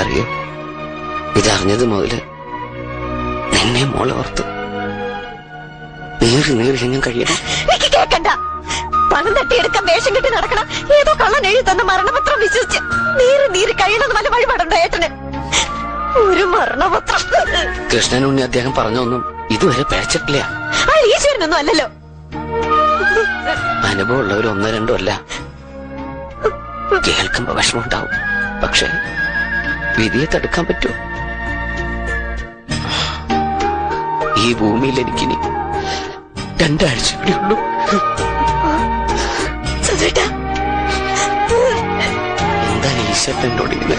നിനക്കറിയോ, ഇതറിഞ്ഞത് മുതല് നിന്നെ മോളെ ഓർത്തു നീറി നീറി ഞാൻ കഴിയണം. എനിക്ക് കേക്കണ്ട. പണം തട്ടിയെടുക്കാൻ വേഷം കെട്ടി നടക്കണം. ഏതോ കള്ളൻ എഴുതി തന്ന മരണപത്രം വിശ്വസിച്ച് നീറി നീറി കഴിയണമെന്ന് വല്ല വഴിപാടുണ്ടോ ഏട്ടന്? ഒരു മരണപത്രം. കൃഷ്ണനുണ്ണി അദ്ദേഹം പറഞ്ഞൊന്നും ഇതുവരെ പേച്ചിട്ടില്ല. ആ ഈശ്വരനൊന്നും അല്ലല്ലോ. അനുഭവമുള്ളവർ ഒന്നോ രണ്ടോ അല്ല. കേൾക്കുമ്പോ വിഷമമുണ്ടാവും, പക്ഷെ വിധിയെ തടുക്കാൻ പറ്റുമോ? ഈ ഭൂമിയിൽ എനിക്കിനി 2 ആഴ്ച കൂടി ഉള്ളൂ. എന്താണ് ഈശ്വരൻ എന്നോട് ഇങ്ങനെ?